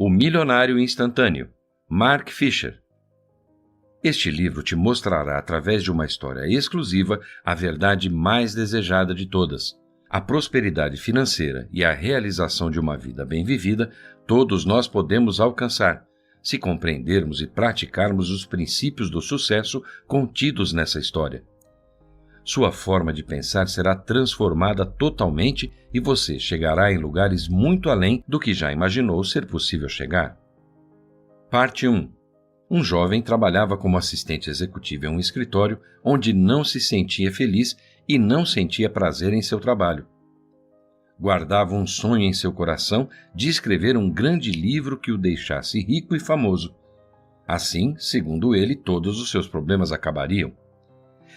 O Milionário Instantâneo, Mark Fisher. Este livro te mostrará, através de uma história exclusiva, a verdade mais desejada de todas. A prosperidade financeira e a realização de uma vida bem vivida, todos nós podemos alcançar, se compreendermos e praticarmos os princípios do sucesso contidos nessa história. Sua forma de pensar será transformada totalmente e você chegará em lugares muito além do que já imaginou ser possível chegar. Parte 1. Um jovem trabalhava como assistente executivo em um escritório onde não se sentia feliz e não sentia prazer em seu trabalho. Guardava um sonho em seu coração de escrever um grande livro que o deixasse rico e famoso. Assim, segundo ele, todos os seus problemas acabariam.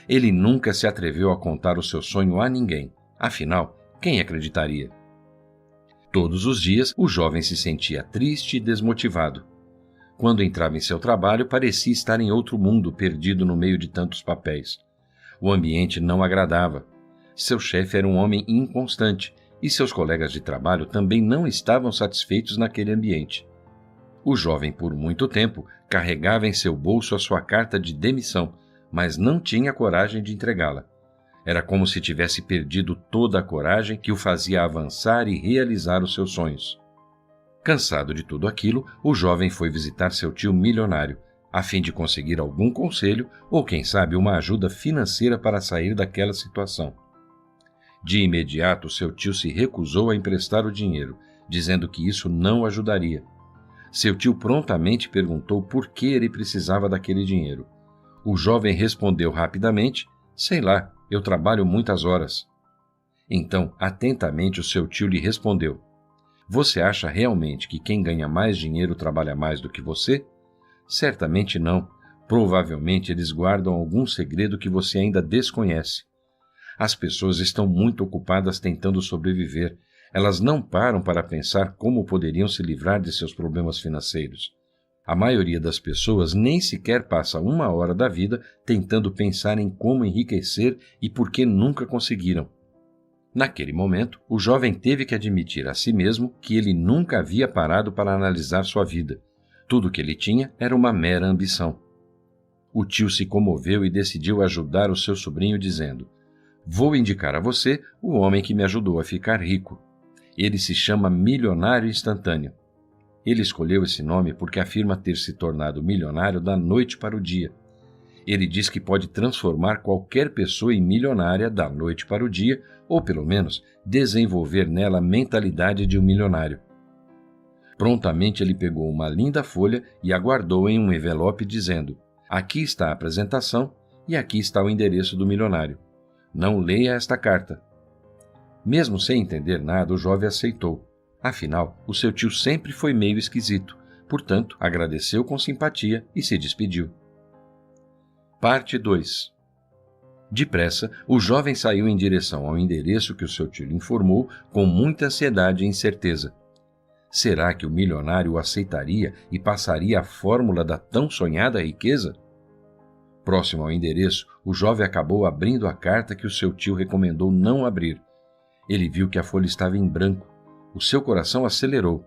Ele nunca se atreveu a contar o seu sonho a ninguém. Afinal, quem acreditaria? Todos os dias, o jovem se sentia triste e desmotivado. Quando entrava em seu trabalho, parecia estar em outro mundo, perdido no meio de tantos papéis. O ambiente não agradava. Seu chefe era um homem inconstante e seus colegas de trabalho também não estavam satisfeitos naquele ambiente. O jovem, por muito tempo, carregava em seu bolso a sua carta de demissão, mas não tinha coragem de entregá-la. Era como se tivesse perdido toda a coragem que o fazia avançar e realizar os seus sonhos. Cansado de tudo aquilo, o jovem foi visitar seu tio milionário, a fim de conseguir algum conselho ou, quem sabe, uma ajuda financeira para sair daquela situação. De imediato, seu tio se recusou a emprestar o dinheiro, dizendo que isso não o ajudaria. Seu tio prontamente perguntou por que ele precisava daquele dinheiro. O jovem respondeu rapidamente: "Sei lá, eu trabalho muitas horas." Então, atentamente, o seu tio lhe respondeu: "Você acha realmente que quem ganha mais dinheiro trabalha mais do que você? Certamente não. Provavelmente eles guardam algum segredo que você ainda desconhece. As pessoas estão muito ocupadas tentando sobreviver. Elas não param para pensar como poderiam se livrar de seus problemas financeiros. A maioria das pessoas nem sequer passa uma hora da vida tentando pensar em como enriquecer e por que nunca conseguiram." Naquele momento, o jovem teve que admitir a si mesmo que ele nunca havia parado para analisar sua vida. Tudo o que ele tinha era uma mera ambição. O tio se comoveu e decidiu ajudar o seu sobrinho, dizendo: "Vou indicar a você o homem que me ajudou a ficar rico. Ele se chama Milionário Instantâneo. Ele escolheu esse nome porque afirma ter se tornado milionário da noite para o dia. Ele diz que pode transformar qualquer pessoa em milionária da noite para o dia, ou pelo menos desenvolver nela a mentalidade de um milionário." Prontamente ele pegou uma linda folha e a guardou em um envelope, dizendo: "Aqui está a apresentação e aqui está o endereço do milionário. Não leia esta carta." Mesmo sem entender nada, o jovem aceitou. Afinal, o seu tio sempre foi meio esquisito, portanto, agradeceu com simpatia e se despediu. Parte 2. Depressa, o jovem saiu em direção ao endereço que o seu tio lhe informou, com muita ansiedade e incerteza. Será que o milionário o aceitaria e passaria a fórmula da tão sonhada riqueza? Próximo ao endereço, o jovem acabou abrindo a carta que o seu tio recomendou não abrir. Ele viu que a folha estava em branco. O seu coração acelerou.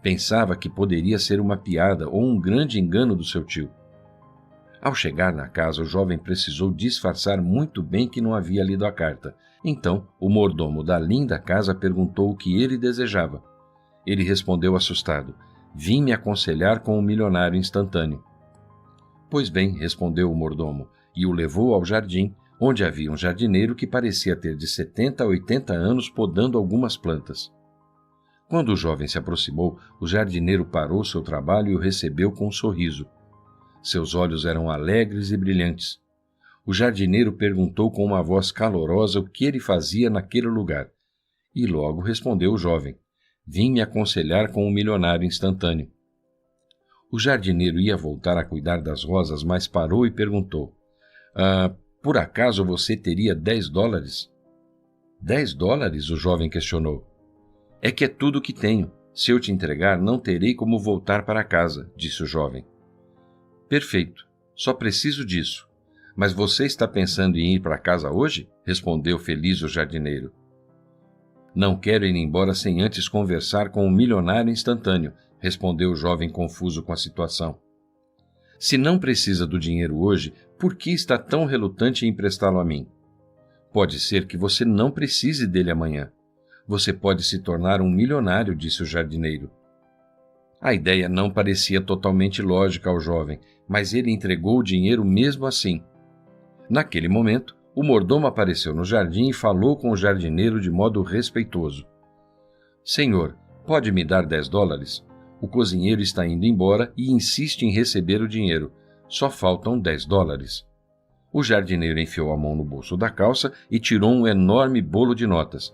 Pensava que poderia ser uma piada ou um grande engano do seu tio. Ao chegar na casa, o jovem precisou disfarçar muito bem que não havia lido a carta. Então, o mordomo da linda casa perguntou o que ele desejava. Ele respondeu assustado: "Vim me aconselhar com o milionário instantâneo." "Pois bem," respondeu o mordomo, e o levou ao jardim, onde havia um jardineiro que parecia ter de 70 a 80 anos podando algumas plantas. Quando o jovem se aproximou, o jardineiro parou seu trabalho e o recebeu com um sorriso. Seus olhos eram alegres e brilhantes. O jardineiro perguntou com uma voz calorosa o que ele fazia naquele lugar. E logo respondeu o jovem: "Vim me aconselhar com o milionário instantâneo." O jardineiro ia voltar a cuidar das rosas, mas parou e perguntou: Por acaso você teria $10? $10? O jovem questionou. "É que é tudo o que tenho. Se eu te entregar, não terei como voltar para casa", disse o jovem. "Perfeito. Só preciso disso. Mas você está pensando em ir para casa hoje?" respondeu feliz o jardineiro. "Não quero ir embora sem antes conversar com o milionário instantâneo", respondeu o jovem confuso com a situação. Se não precisa do dinheiro hoje, por que está tão relutante em emprestá-lo a mim? Pode ser que você não precise dele amanhã. Você pode se tornar um milionário, disse o jardineiro. A ideia não parecia totalmente lógica ao jovem, mas ele entregou o dinheiro mesmo assim. Naquele momento, o mordomo apareceu no jardim e falou com o jardineiro de modo respeitoso. Senhor, pode me dar $10? O cozinheiro está indo embora e insiste em receber o dinheiro. Só faltam $10. O jardineiro enfiou a mão no bolso da calça e tirou um enorme bolo de notas.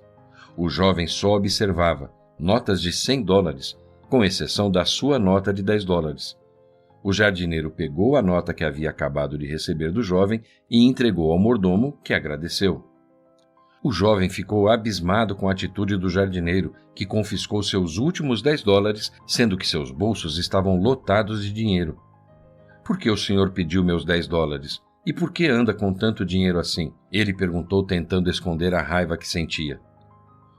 O jovem só observava, notas de $100, com exceção da sua nota de $10. O jardineiro pegou a nota que havia acabado de receber do jovem e entregou ao mordomo, que agradeceu. O jovem ficou abismado com a atitude do jardineiro, que confiscou seus últimos $10, sendo que seus bolsos estavam lotados de dinheiro. Por que o senhor pediu meus $10? E por que anda com tanto dinheiro assim? Ele perguntou, tentando esconder a raiva que sentia.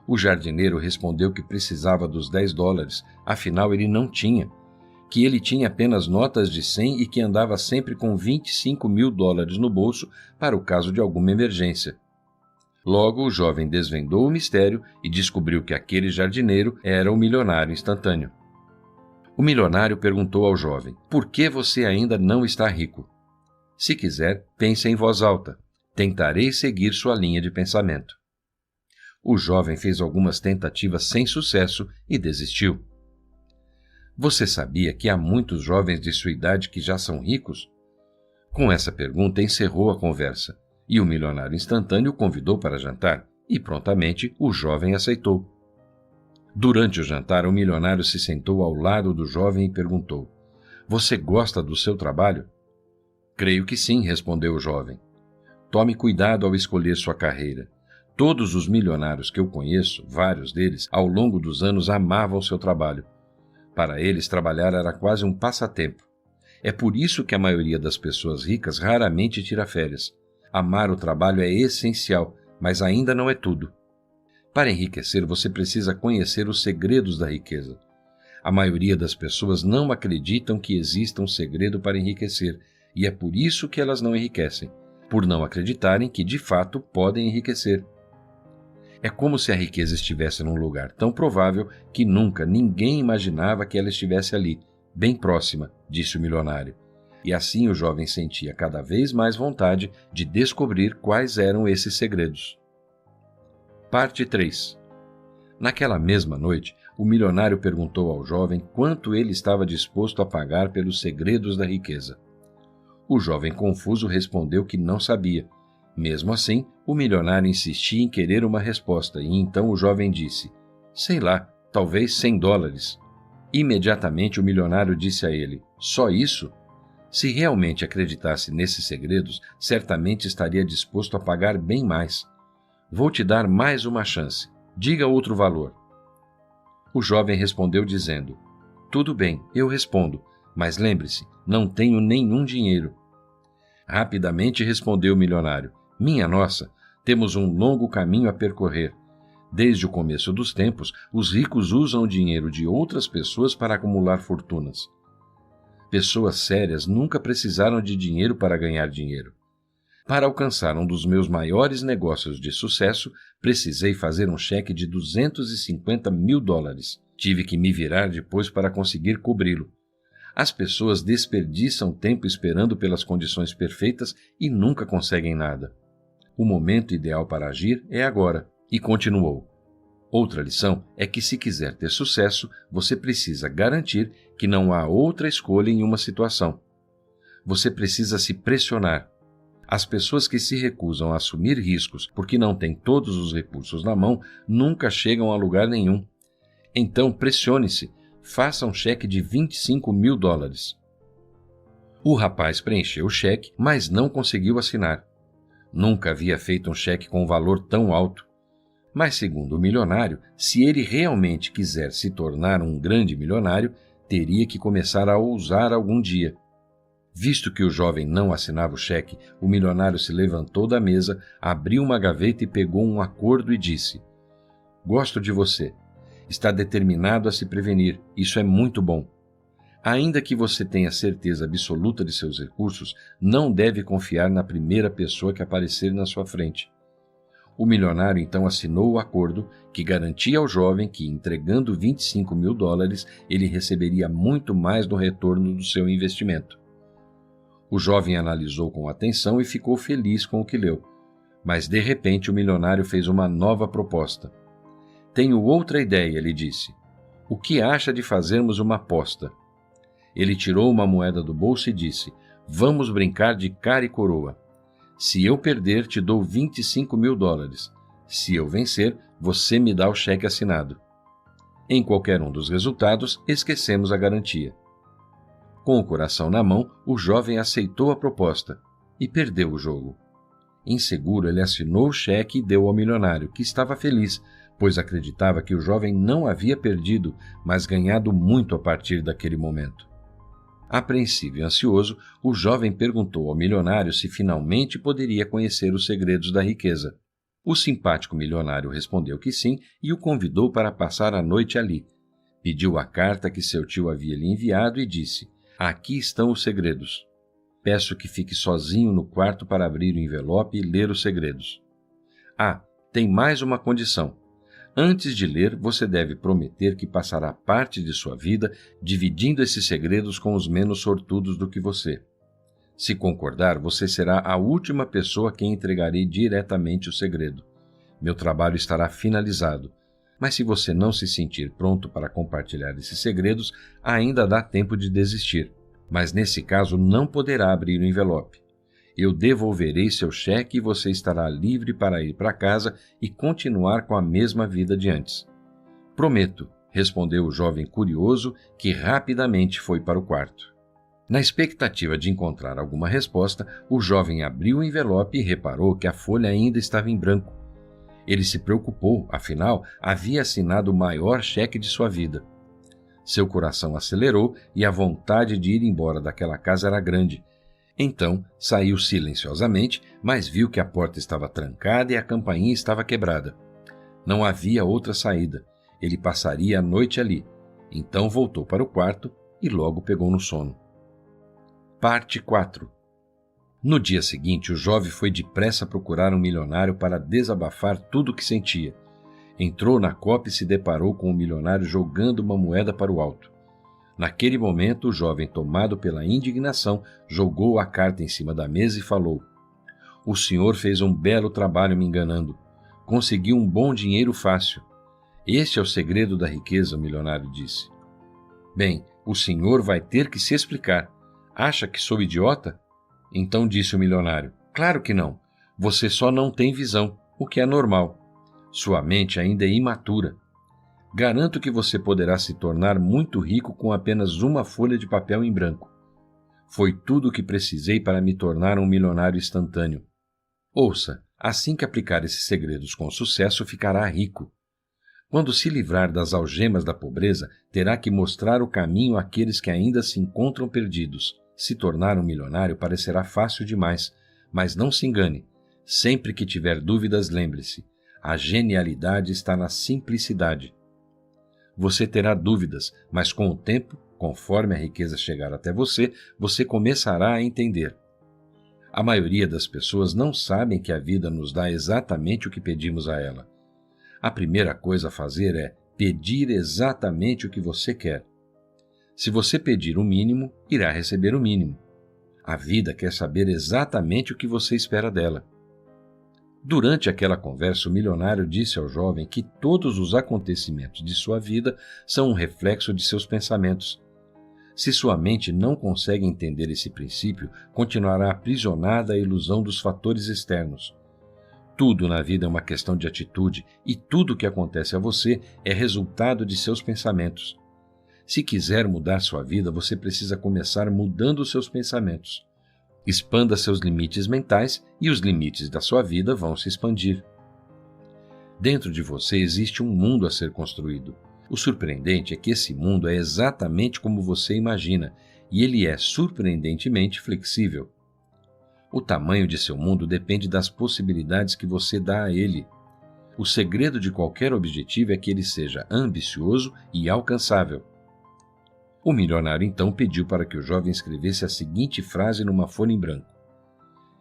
O jardineiro respondeu que precisava dos $10, afinal ele não tinha, que ele tinha apenas notas de 100 e que andava sempre com $25 mil no bolso para o caso de alguma emergência. Logo, o jovem desvendou o mistério e descobriu que aquele jardineiro era o milionário instantâneo. O milionário perguntou ao jovem, por que você ainda não está rico? Se quiser, pense em voz alta. Tentarei seguir sua linha de pensamento. O jovem fez algumas tentativas sem sucesso e desistiu. Você sabia que há muitos jovens de sua idade que já são ricos? Com essa pergunta encerrou a conversa, e o milionário instantâneo o convidou para jantar, e prontamente o jovem aceitou. Durante o jantar, o milionário se sentou ao lado do jovem e perguntou, você gosta do seu trabalho? Creio que sim, respondeu o jovem. Tome cuidado ao escolher sua carreira. Todos os milionários que eu conheço, vários deles, ao longo dos anos amavam seu trabalho. Para eles, trabalhar era quase um passatempo. É por isso que a maioria das pessoas ricas raramente tira férias. Amar o trabalho é essencial, mas ainda não é tudo. Para enriquecer, você precisa conhecer os segredos da riqueza. A maioria das pessoas não acreditam que exista um segredo para enriquecer, e é por isso que elas não enriquecem, por não acreditarem que de fato podem enriquecer. É como se a riqueza estivesse num lugar tão provável que nunca ninguém imaginava que ela estivesse ali, bem próxima, disse o milionário. E assim o jovem sentia cada vez mais vontade de descobrir quais eram esses segredos. Parte 3. Naquela mesma noite, o milionário perguntou ao jovem quanto ele estava disposto a pagar pelos segredos da riqueza. O jovem confuso respondeu que não sabia. Mesmo assim, o milionário insistia em querer uma resposta e então o jovem disse, sei lá, talvez $100. Imediatamente o milionário disse a ele, só isso? Se realmente acreditasse nesses segredos, certamente estaria disposto a pagar bem mais. Vou te dar mais uma chance. Diga outro valor. O jovem respondeu dizendo, tudo bem, eu respondo, mas lembre-se, não tenho nenhum dinheiro. Rapidamente respondeu o milionário, minha nossa, temos um longo caminho a percorrer. Desde o começo dos tempos, os ricos usam o dinheiro de outras pessoas para acumular fortunas. Pessoas sérias nunca precisaram de dinheiro para ganhar dinheiro. Para alcançar um dos meus maiores negócios de sucesso, precisei fazer um cheque de $250 mil. Tive que me virar depois para conseguir cobri-lo. As pessoas desperdiçam tempo esperando pelas condições perfeitas e nunca conseguem nada. O momento ideal para agir é agora. E continuou. Outra lição é que se quiser ter sucesso, você precisa garantir que não há outra escolha em uma situação. Você precisa se pressionar. As pessoas que se recusam a assumir riscos porque não têm todos os recursos na mão nunca chegam a lugar nenhum. Então pressione-se, faça um cheque de $25 mil. O rapaz preencheu o cheque, mas não conseguiu assinar. Nunca havia feito um cheque com um valor tão alto. Mas, segundo o milionário, se ele realmente quiser se tornar um grande milionário, teria que começar a ousar algum dia. Visto que o jovem não assinava o cheque, o milionário se levantou da mesa, abriu uma gaveta e pegou um acordo e disse: Gosto de você. Está determinado a se prevenir. Isso é muito bom. Ainda que você tenha certeza absoluta de seus recursos, não deve confiar na primeira pessoa que aparecer na sua frente. O milionário então assinou o acordo que garantia ao jovem que, entregando $25.000, ele receberia muito mais no retorno do seu investimento. O jovem analisou com atenção e ficou feliz com o que leu. Mas, de repente, o milionário fez uma nova proposta. Tenho outra ideia, ele disse. O que acha de fazermos uma aposta? Ele tirou uma moeda do bolso e disse, vamos brincar de cara e coroa. Se eu perder, te dou $25.000. Se eu vencer, você me dá o cheque assinado. Em qualquer um dos resultados, esquecemos a garantia. Com o coração na mão, o jovem aceitou a proposta e perdeu o jogo. Inseguro, ele assinou o cheque e deu ao milionário, que estava feliz, pois acreditava que o jovem não havia perdido, mas ganhado muito a partir daquele momento. Apreensivo e ansioso, o jovem perguntou ao milionário se finalmente poderia conhecer os segredos da riqueza. O simpático milionário respondeu que sim e o convidou para passar a noite ali. Pediu a carta que seu tio havia lhe enviado e disse, aqui estão os segredos. Peço que fique sozinho no quarto para abrir o envelope e ler os segredos. Ah, tem mais uma condição. Antes de ler, você deve prometer que passará parte de sua vida dividindo esses segredos com os menos sortudos do que você. Se concordar, você será a última pessoa a quem entregarei diretamente o segredo. Meu trabalho estará finalizado. Mas se você não se sentir pronto para compartilhar esses segredos, ainda dá tempo de desistir. Mas nesse caso não poderá abrir o envelope. Eu devolverei seu cheque e você estará livre para ir para casa e continuar com a mesma vida de antes. Prometo, respondeu o jovem curioso, que rapidamente foi para o quarto. Na expectativa de encontrar alguma resposta, o jovem abriu o envelope e reparou que a folha ainda estava em branco. Ele se preocupou, afinal, havia assinado o maior cheque de sua vida. Seu coração acelerou e a vontade de ir embora daquela casa era grande. Então, saiu silenciosamente, mas viu que a porta estava trancada e a campainha estava quebrada. Não havia outra saída. Ele passaria a noite ali. Então voltou para o quarto e logo pegou no sono. Parte 4. No dia seguinte, o jovem foi depressa procurar um milionário para desabafar tudo o que sentia. Entrou na copa e se deparou com o milionário jogando uma moeda para o alto. Naquele momento, o jovem, tomado pela indignação, jogou a carta em cima da mesa e falou: O senhor fez um belo trabalho me enganando. Conseguiu um bom dinheiro fácil. Este é o segredo da riqueza, o milionário disse. Bem, o senhor vai ter que se explicar. Acha que sou idiota? Então disse o milionário: Claro que não. Você só não tem visão, o que é normal. Sua mente ainda é imatura. Garanto que você poderá se tornar muito rico com apenas uma folha de papel em branco. Foi tudo o que precisei para me tornar um milionário instantâneo. Ouça, assim que aplicar esses segredos com sucesso, ficará rico. Quando se livrar das algemas da pobreza, terá que mostrar o caminho àqueles que ainda se encontram perdidos. Se tornar um milionário parecerá fácil demais, mas não se engane. Sempre que tiver dúvidas, lembre-se, a genialidade está na simplicidade. Você terá dúvidas, mas com o tempo, conforme a riqueza chegar até você, você começará a entender. A maioria das pessoas não sabem que a vida nos dá exatamente o que pedimos a ela. A primeira coisa a fazer é pedir exatamente o que você quer. Se você pedir o mínimo, irá receber o mínimo. A vida quer saber exatamente o que você espera dela. Durante aquela conversa, o milionário disse ao jovem que todos os acontecimentos de sua vida são um reflexo de seus pensamentos. Se sua mente não consegue entender esse princípio, continuará aprisionada à ilusão dos fatores externos. Tudo na vida é uma questão de atitude e tudo o que acontece a você é resultado de seus pensamentos. Se quiser mudar sua vida, você precisa começar mudando seus pensamentos. Expanda seus limites mentais e os limites da sua vida vão se expandir. Dentro de você existe um mundo a ser construído. O surpreendente é que esse mundo é exatamente como você imagina e ele é surpreendentemente flexível. O tamanho de seu mundo depende das possibilidades que você dá a ele. O segredo de qualquer objetivo é que ele seja ambicioso e alcançável. O milionário então pediu para que o jovem escrevesse a seguinte frase numa folha em branco: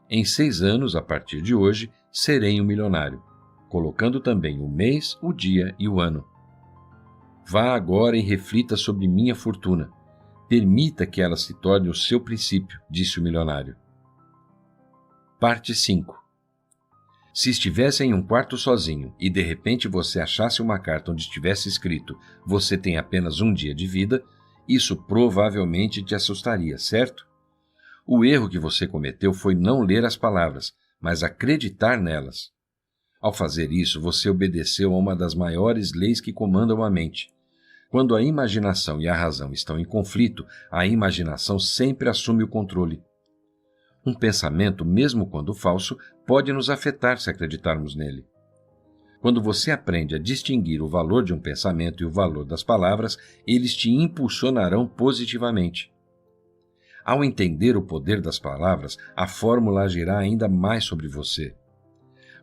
em 6 anos, a partir de hoje, serei um milionário, colocando também o mês, o dia e o ano. Vá agora e reflita sobre minha fortuna. Permita que ela se torne o seu princípio, disse o milionário. Parte 5. Se estivesse em um quarto sozinho e de repente você achasse uma carta onde estivesse escrito "Você tem apenas um dia de vida", isso provavelmente te assustaria, certo? O erro que você cometeu foi não ler as palavras, mas acreditar nelas. Ao fazer isso, você obedeceu a uma das maiores leis que comandam a mente. Quando a imaginação e a razão estão em conflito, a imaginação sempre assume o controle. Um pensamento, mesmo quando falso, pode nos afetar se acreditarmos nele. Quando você aprende a distinguir o valor de um pensamento e o valor das palavras, eles te impulsionarão positivamente. Ao entender o poder das palavras, a fórmula agirá ainda mais sobre você.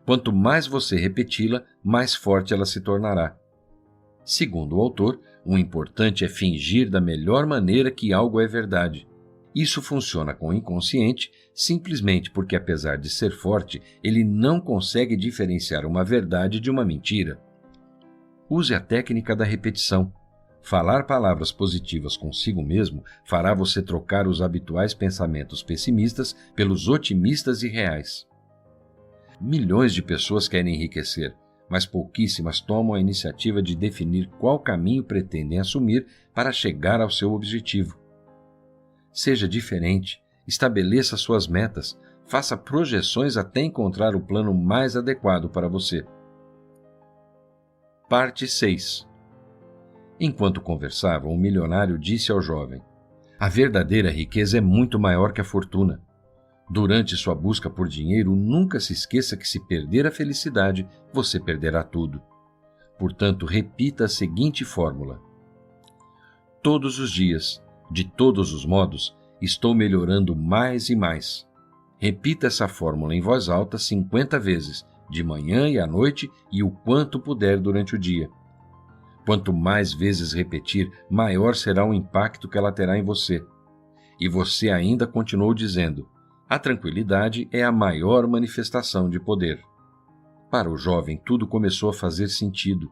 Quanto mais você repeti-la, mais forte ela se tornará. Segundo o autor, o importante é fingir da melhor maneira que algo é verdade. Isso funciona com o inconsciente simplesmente porque, apesar de ser forte, ele não consegue diferenciar uma verdade de uma mentira. Use a técnica da repetição. Falar palavras positivas consigo mesmo fará você trocar os habituais pensamentos pessimistas pelos otimistas e reais. Milhões de pessoas querem enriquecer, mas pouquíssimas tomam a iniciativa de definir qual caminho pretendem assumir para chegar ao seu objetivo. Seja diferente, estabeleça suas metas, faça projeções até encontrar o plano mais adequado para você. Parte 6. Enquanto conversavam, o milionário disse ao jovem: a verdadeira riqueza é muito maior que a fortuna. Durante sua busca por dinheiro, nunca se esqueça que, se perder a felicidade, você perderá tudo. Portanto, repita a seguinte fórmula: todos os dias, de todos os modos, estou melhorando mais e mais. Repita essa fórmula em voz alta 50 vezes, de manhã e à noite, e o quanto puder durante o dia. Quanto mais vezes repetir, maior será o impacto que ela terá em você. E você ainda continuou dizendo: a tranquilidade é a maior manifestação de poder. Para o jovem, tudo começou a fazer sentido.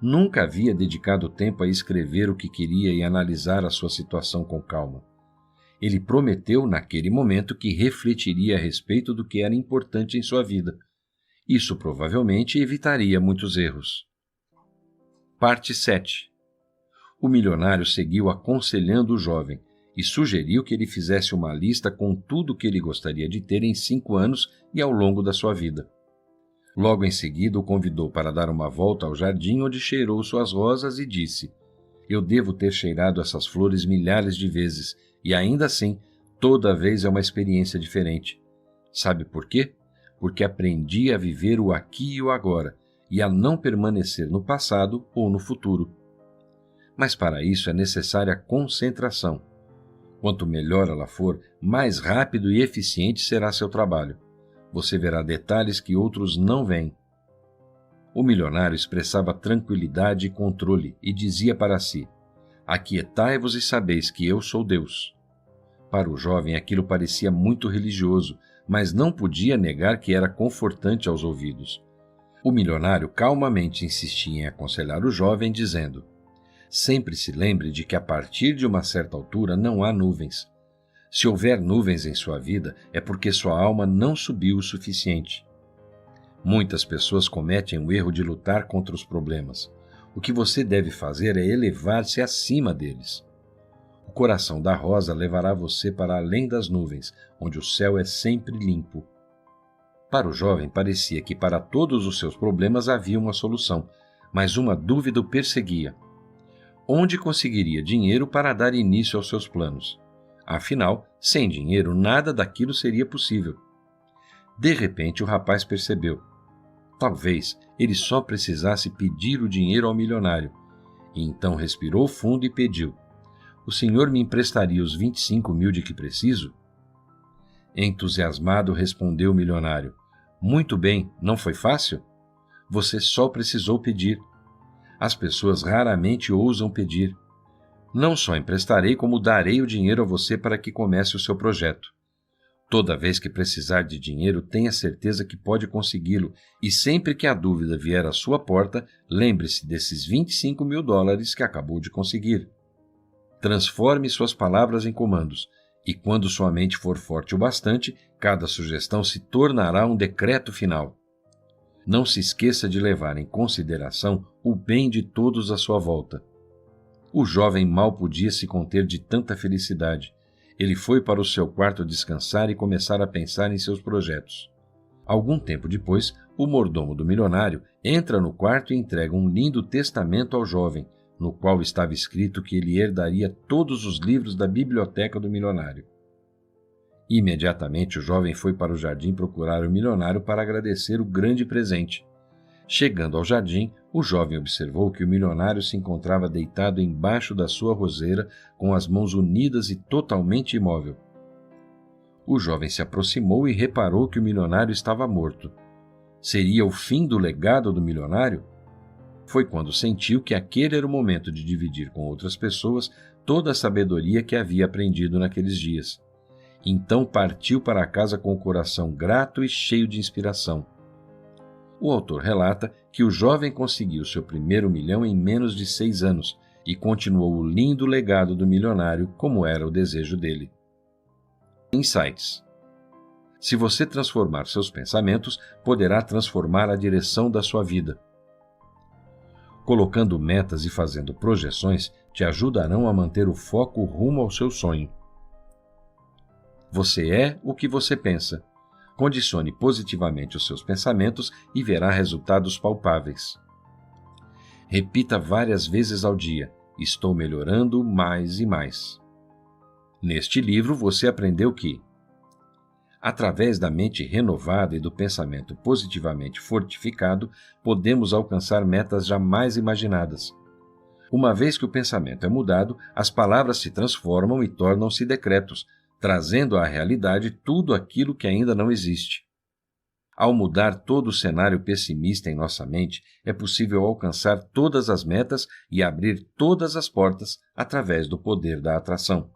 Nunca havia dedicado tempo a escrever o que queria e analisar a sua situação com calma. Ele prometeu, naquele momento, que refletiria a respeito do que era importante em sua vida. Isso provavelmente evitaria muitos erros. Parte 7. O milionário seguiu aconselhando o jovem e sugeriu que ele fizesse uma lista com tudo o que ele gostaria de ter em 5 anos e ao longo da sua vida. Logo em seguida, o convidou para dar uma volta ao jardim, onde cheirou suas rosas e disse: eu devo ter cheirado essas flores milhares de vezes, e ainda assim, toda vez é uma experiência diferente. Sabe por quê? Porque aprendi a viver o aqui e o agora, e a não permanecer no passado ou no futuro. Mas para isso é necessária concentração. Quanto melhor ela for, mais rápido e eficiente será seu trabalho. Você verá detalhes que outros não veem. O milionário expressava tranquilidade e controle e dizia para si: aquietai-vos e sabeis que eu sou Deus. Para o jovem aquilo parecia muito religioso, mas não podia negar que era confortante aos ouvidos. O milionário calmamente insistia em aconselhar o jovem, dizendo: sempre se lembre de que a partir de uma certa altura não há nuvens. Se houver nuvens em sua vida, é porque sua alma não subiu o suficiente. Muitas pessoas cometem o erro de lutar contra os problemas. O que você deve fazer é elevar-se acima deles. O coração da rosa levará você para além das nuvens, onde o céu é sempre limpo. Para o jovem parecia que para todos os seus problemas havia uma solução, mas uma dúvida o perseguia. Onde conseguiria dinheiro para dar início aos seus planos? Afinal, sem dinheiro, nada daquilo seria possível. De repente, o rapaz percebeu. Talvez ele só precisasse pedir o dinheiro ao milionário. E então respirou fundo e pediu: o senhor me emprestaria os 25.000 de que preciso? Entusiasmado, respondeu o milionário: muito bem, não foi fácil? Você só precisou pedir. As pessoas raramente ousam pedir. Não só emprestarei, como darei o dinheiro a você para que comece o seu projeto. Toda vez que precisar de dinheiro, tenha certeza que pode consegui-lo, e sempre que a dúvida vier à sua porta, lembre-se desses $25.000 que acabou de conseguir. Transforme suas palavras em comandos, e quando sua mente for forte o bastante, cada sugestão se tornará um decreto final. Não se esqueça de levar em consideração o bem de todos à sua volta. O jovem mal podia se conter de tanta felicidade. Ele foi para o seu quarto descansar e começar a pensar em seus projetos. Algum tempo depois, o mordomo do milionário entra no quarto e entrega um lindo testamento ao jovem, no qual estava escrito que ele herdaria todos os livros da biblioteca do milionário. Imediatamente o jovem foi para o jardim procurar o milionário para agradecer o grande presente. Chegando ao jardim, o jovem observou que o milionário se encontrava deitado embaixo da sua roseira, com as mãos unidas e totalmente imóvel. O jovem se aproximou e reparou que o milionário estava morto. Seria o fim do legado do milionário? Foi quando sentiu que aquele era o momento de dividir com outras pessoas toda a sabedoria que havia aprendido naqueles dias. Então partiu para casa com o coração grato e cheio de inspiração. O autor relata que o jovem conseguiu seu primeiro milhão em menos de 6 anos e continuou o lindo legado do milionário como era o desejo dele. Insights. Se você transformar seus pensamentos, poderá transformar a direção da sua vida. Colocando metas e fazendo projeções te ajudarão a manter o foco rumo ao seu sonho. Você é o que você pensa. Condicione positivamente os seus pensamentos e verá resultados palpáveis. Repita várias vezes ao dia: estou melhorando mais e mais. Neste livro você aprendeu que, através da mente renovada e do pensamento positivamente fortificado, podemos alcançar metas jamais imaginadas. Uma vez que o pensamento é mudado, as palavras se transformam e tornam-se decretos, trazendo à realidade tudo aquilo que ainda não existe. Ao mudar todo o cenário pessimista em nossa mente, é possível alcançar todas as metas e abrir todas as portas através do poder da atração.